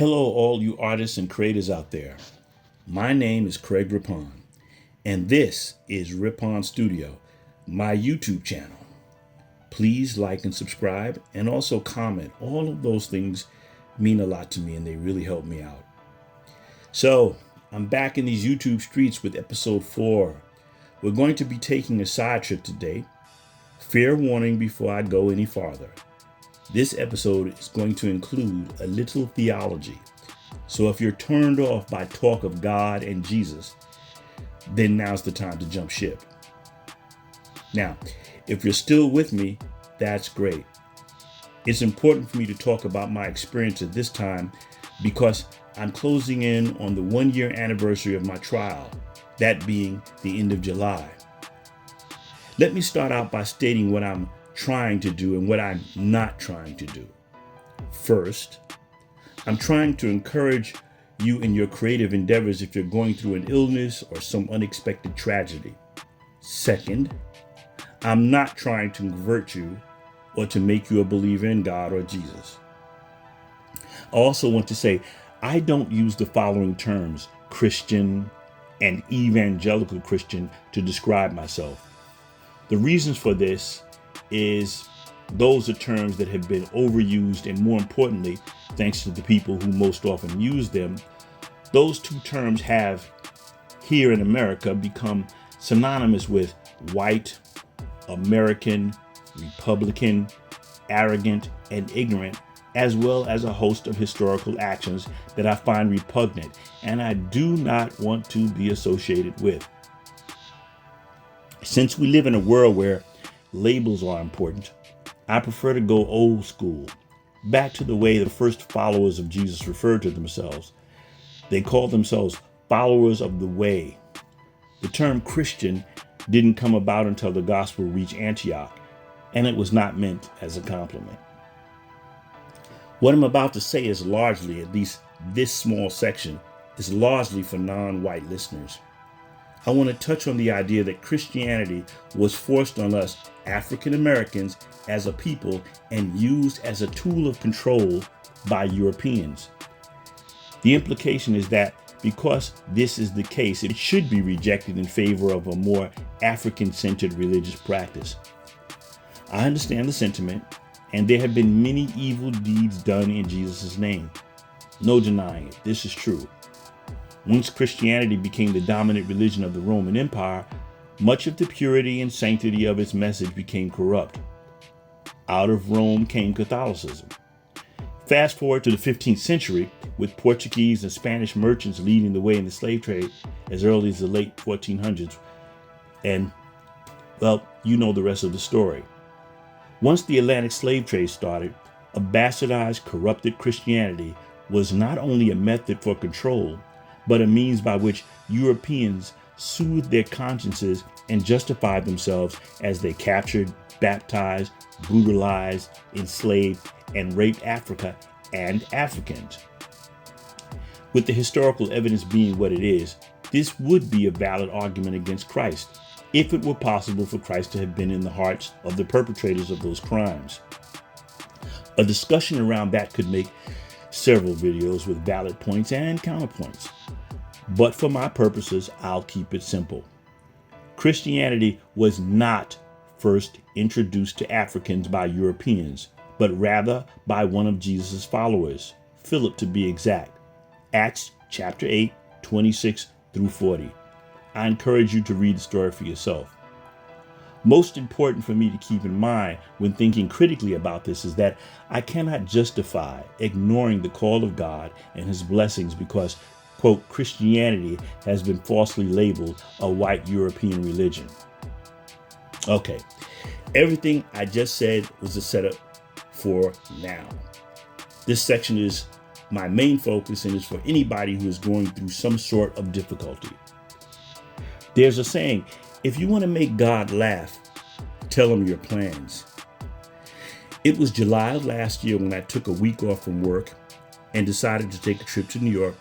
Hello, all you artists and creators out there. My name is Craig Rippon, and this is Rippon Studio, my YouTube channel. Please like and subscribe, and also comment. All of those things mean a lot to me, and they really help me out. So, I'm back in these YouTube streets with episode 4. We're going to be taking a side trip today. Fair warning before I go any farther. This episode is going to include a little theology. So if you're turned off by talk of God and Jesus, then now's the time to jump ship. Now, if you're still with me, that's great. It's important for me to talk about my experience at this time because I'm closing in on the 1-year anniversary of my trial, that being the end of July. Let me start out by stating what I'm trying to do and what I'm not trying to do. First, I'm trying to encourage you in your creative endeavors if you're going through an illness or some unexpected tragedy. Second, I'm not trying to convert you or to make you a believer in God or Jesus. I also want to say I don't use the following terms, Christian and evangelical Christian, to describe myself. The reasons for this is those are terms that have been overused, and more importantly, thanks to the people who most often use them, those two terms have here in America become synonymous with white, American, Republican, arrogant, and ignorant, as well as a host of historical actions that I find repugnant and I do not want to be associated with. Since we live in a world where labels are important, I prefer to go old school, back to the way the first followers of Jesus referred to themselves. They called themselves followers of the way. The term Christian didn't come about until the gospel reached Antioch, and it was not meant as a compliment. What I'm about to say is largely, at least this small section, is largely for non-white listeners. I want to touch on the idea that Christianity was forced on us African Americans as a people and used as a tool of control by Europeans. The implication is that because this is the case, it should be rejected in favor of a more African-centered religious practice. I understand the sentiment, and there have been many evil deeds done in Jesus' name. No denying it, this is true. Once Christianity became the dominant religion of the Roman Empire, much of the purity and sanctity of its message became corrupt. Out of Rome came Catholicism. Fast forward to the 15th century, with Portuguese and Spanish merchants leading the way in the slave trade as early as the late 1400s. And, well, you know the rest of the story. Once the Atlantic slave trade started, a bastardized, corrupted Christianity was not only a method for control, but a means by which Europeans soothed their consciences and justified themselves as they captured, baptized, brutalized, enslaved, and raped Africa and Africans. With the historical evidence being what it is, this would be a valid argument against Christ, if it were possible for Christ to have been in the hearts of the perpetrators of those crimes. A discussion around that could make several videos with valid points and counterpoints. But for my purposes, I'll keep it simple. Christianity was not first introduced to Africans by Europeans, but rather by one of Jesus' followers, Philip to be exact. Acts chapter 8, 26 through 40. I encourage you to read the story for yourself. Most important for me to keep in mind when thinking critically about this is that I cannot justify ignoring the call of God and his blessings because, quote, Christianity has been falsely labeled a white European religion. Okay, everything I just said was a setup for now. This section is my main focus and is for anybody who is going through some sort of difficulty. There's a saying, if you want to make God laugh, tell him your plans. It was July of last year when I took a week off from work and decided to take a trip to New York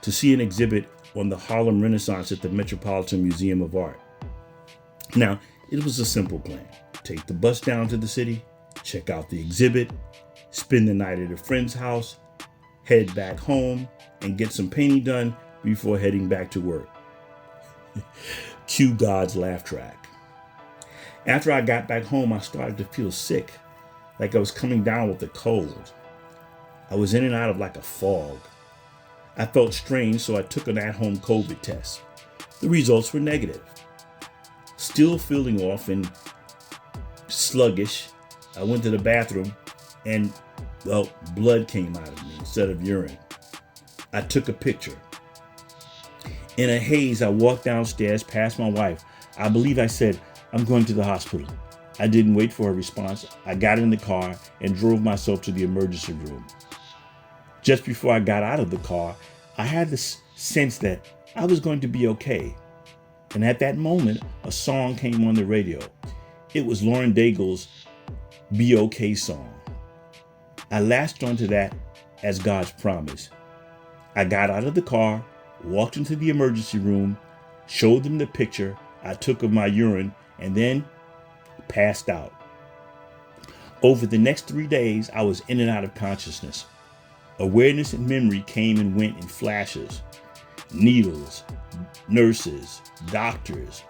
to see an exhibit on the Harlem Renaissance at the Metropolitan Museum of Art. Now, it was a simple plan. Take the bus down to the city, check out the exhibit, spend the night at a friend's house, head back home, and get some painting done before heading back to work. Cue God's laugh track. After I got back home, I started to feel sick, like I was coming down with a cold. I was in and out of like a fog. I felt strange, so I took an at-home COVID test. The results were negative. Still feeling off and sluggish, I went to the bathroom and, well, blood came out of me instead of urine. I took a picture. In a haze, I walked downstairs past my wife. I believe I said, "I'm going to the hospital." I didn't wait for a response. I got in the car and drove myself to the emergency room. Just before I got out of the car, I had this sense that I was going to be okay. And at that moment, a song came on the radio. It was Lauren Daigle's Be Okay song. I latched onto that as God's promise. I got out of the car, walked into the emergency room, showed them the picture I took of my urine, and then passed out. Over the next 3 days, I was in and out of consciousness. Awareness and memory came and went in flashes. Needles, nurses, doctors,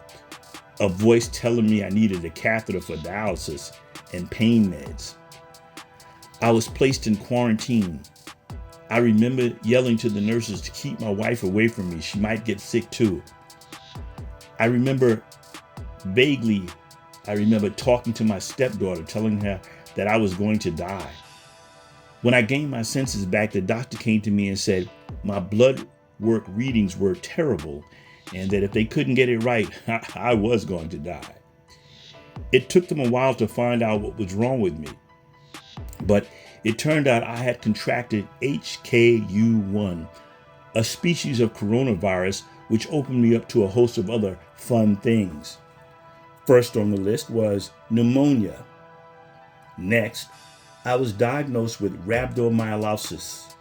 a voice telling me I needed a catheter for dialysis and pain meds. I was placed in quarantine. I remember yelling to the nurses to keep my wife away from me. She might get sick too. I remember talking to my stepdaughter, telling her that I was going to die. When I gained my senses back, the doctor came to me and said my blood work readings were terrible and that if they couldn't get it right, I was going to die. It took them a while to find out what was wrong with me, but it turned out I had contracted HKU1, a species of coronavirus which opened me up to a host of other fun things. First on the list was pneumonia. Next, I was diagnosed with rhabdomyolysis.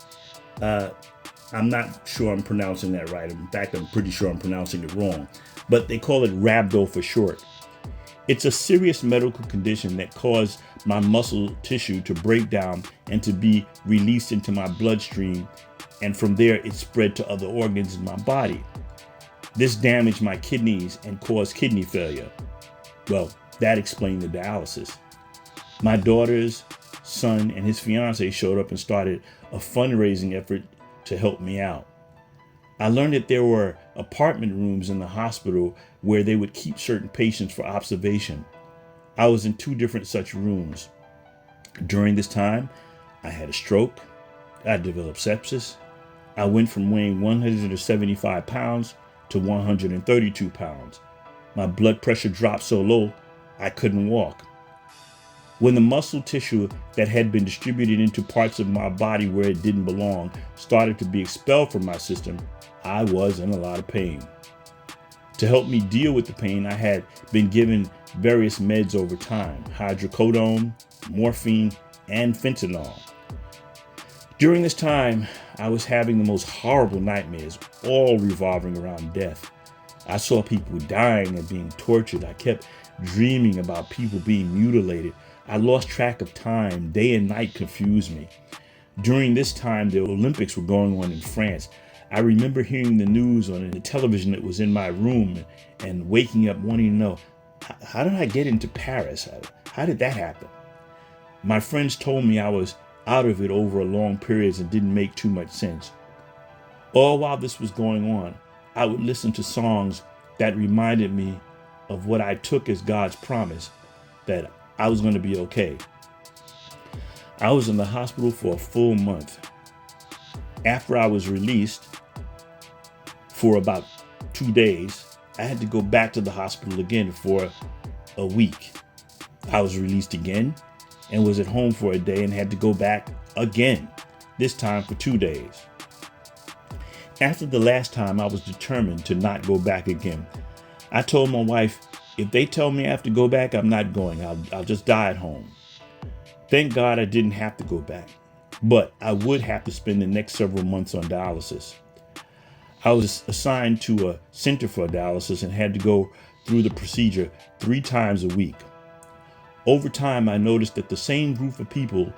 I'm not sure I'm pronouncing that right. In fact, I'm pretty sure I'm pronouncing it wrong, but they call it rhabdo for short. It's a serious medical condition that caused my muscle tissue to break down and to be released into my bloodstream, and from there it spread to other organs in my body. This damaged my kidneys and caused kidney failure. Well, that explained the dialysis. My daughter's son and his fiance showed up and started a fundraising effort to help me out. I learned that there were apartment rooms in the hospital where they would keep certain patients for observation. I was in 2 different such rooms. During this time, I had a stroke. I developed sepsis. I went from weighing 175 pounds to 132 pounds. My blood pressure dropped so low, I couldn't walk. When the muscle tissue that had been distributed into parts of my body where it didn't belong started to be expelled from my system, I was in a lot of pain. To help me deal with the pain, I had been given various meds over time: hydrocodone, morphine, and fentanyl. During this time, I was having the most horrible nightmares, all revolving around death. I saw people dying and being tortured. I kept dreaming about people being mutilated. I lost track of time. Day and night confused me. During this time, the Olympics were going on in France. I remember hearing the news on the television that was in my room and waking up wanting to know, how did I get into Paris? How did that happen? My friends told me I was out of it over long periods and didn't make too much sense. All while this was going on, I would listen to songs that reminded me of what I took as God's promise, that I was going to be okay. I was in the hospital for a full month. After I was released for about 2 days, I had to go back to the hospital again for a week. I was released again and was at home for a day and had to go back again, this time for 2 days. After the last time, I was determined to not go back again. I told my wife, if they tell me I have to go back, I'm not going. I'll just die at home. Thank God I didn't have to go back, but I would have to spend the next several months on dialysis. I was assigned to a center for dialysis and had to go through the procedure 3 times a week. Over time, I noticed that the same group of people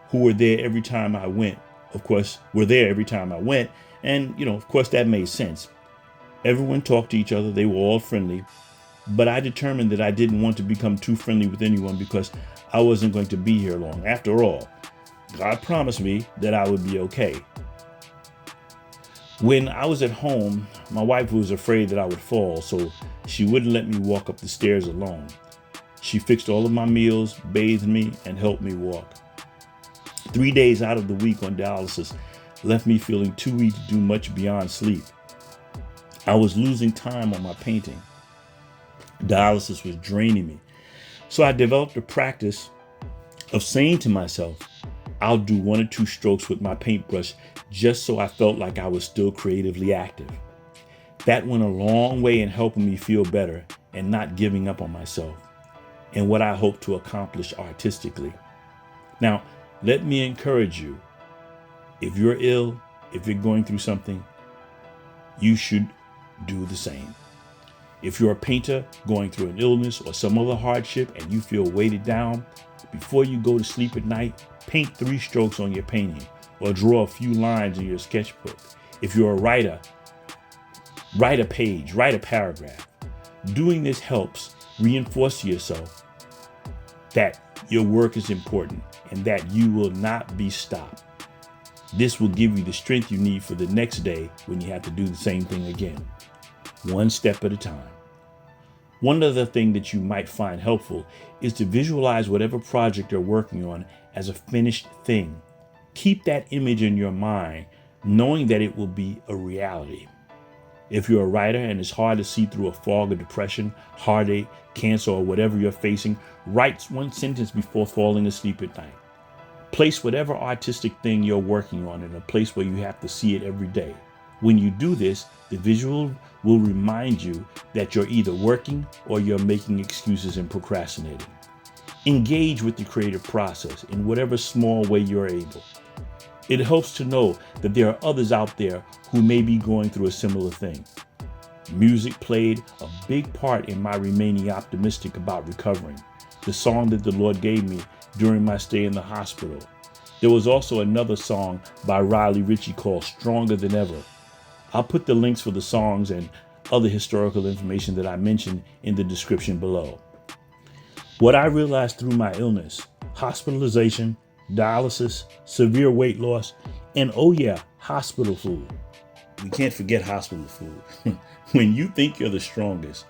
who were there every time I went of course, were there every time I went. And, of course, that made sense. Everyone talked to each other. They were all friendly. But I determined that I didn't want to become too friendly with anyone because I wasn't going to be here long. After all, God promised me that I would be okay. When I was at home, my wife was afraid that I would fall, so she wouldn't let me walk up the stairs alone. She fixed all of my meals, bathed me, and helped me walk. 3 days out of the week on dialysis left me feeling too weak to do much beyond sleep. I was losing time on my painting. Dialysis was draining me. So I developed a practice of saying to myself, I'll do 1 or 2 strokes with my paintbrush just so I felt like I was still creatively active. That went a long way in helping me feel better and not giving up on myself and what I hope to accomplish artistically. Now, let me encourage you. If you're ill, if you're going through something, you should do the same. If you're a painter going through an illness or some other hardship and you feel weighted down, before you go to sleep at night, paint 3 strokes on your painting or draw a few lines in your sketchbook. If you're a writer, write a page, write a paragraph. Doing this helps reinforce to yourself that your work is important and that you will not be stopped. This will give you the strength you need for the next day when you have to do the same thing again, 1 step at a time. One other thing that you might find helpful is to visualize whatever project you're working on as a finished thing. Keep that image in your mind, knowing that it will be a reality. If you're a writer and it's hard to see through a fog of depression, heartache, cancer, or whatever you're facing, write 1 sentence before falling asleep at night. Place whatever artistic thing you're working on in a place where you have to see it every day. When you do this, the visual will remind you that you're either working or you're making excuses and procrastinating. Engage with the creative process in whatever small way you're able. It helps to know that there are others out there who may be going through a similar thing. Music played a big part in my remaining optimistic about recovering, the song that the Lord gave me during my stay in the hospital. There was also another song by Riley Ritchie called Stronger Than Ever. I'll put the links for the songs and other historical information that I mentioned in the description below. What I realized through my illness, hospitalization, dialysis, severe weight loss, and hospital food. We can't forget hospital food. When you think you're the strongest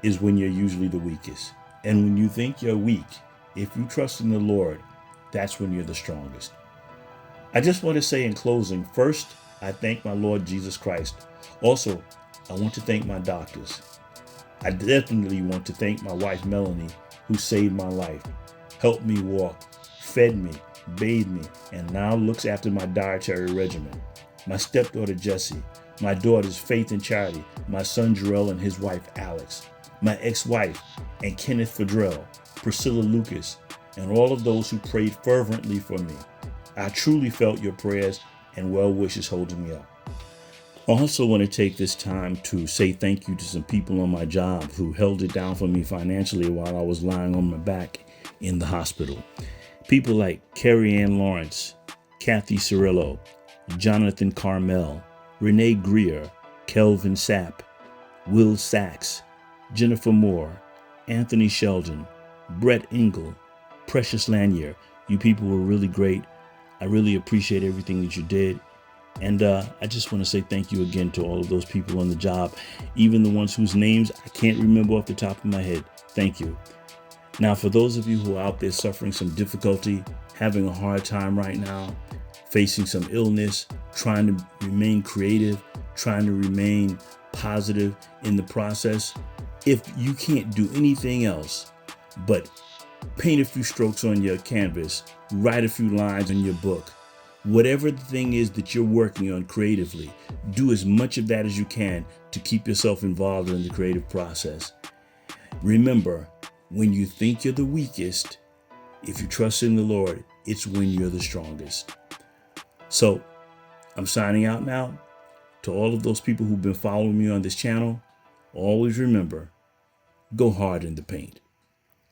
is when you're usually the weakest. And when you think you're weak, if you trust in the Lord, that's when you're the strongest. I just want to say in closing, first, I thank my Lord Jesus Christ. Also, I want to thank my doctors. I definitely want to thank my wife, Melanie, who saved my life, helped me walk, fed me, bathed me, and now looks after my dietary regimen. My stepdaughter, Jessie, my daughters, Faith and Charity, my son, Jarrell, and his wife, Alex, my ex-wife, and Kenneth Fadrell, Priscilla Lucas, and all of those who prayed fervently for me. I truly felt your prayers and well wishes holding me up. I also want to take this time to say thank you to some people on my job who held it down for me financially while I was lying on my back in the hospital. People like Carrie Ann Lawrence, Kathy Cirillo, Jonathan Carmel, Renee Greer, Kelvin Sapp, Will Sachs, Jennifer Moore, Anthony Sheldon, Brett Engel, Precious Lanier. You people were really great. I really appreciate everything that you did. And I just want to say thank you again to all of those people on the job, even the ones whose names I can't remember off the top of my head. Thank you. Now, for those of you who are out there suffering some difficulty, having a hard time right now, facing some illness, trying to remain creative, trying to remain positive in the process, if you can't do anything else but paint a few strokes on your canvas, write a few lines in your book, whatever the thing is that you're working on creatively, do as much of that as you can to keep yourself involved in the creative process. Remember, when you think you're the weakest, if you trust in the Lord, it's when you're the strongest. So, I'm signing out now. To all of those people who've been following me on this channel, always remember, go hard in the paint.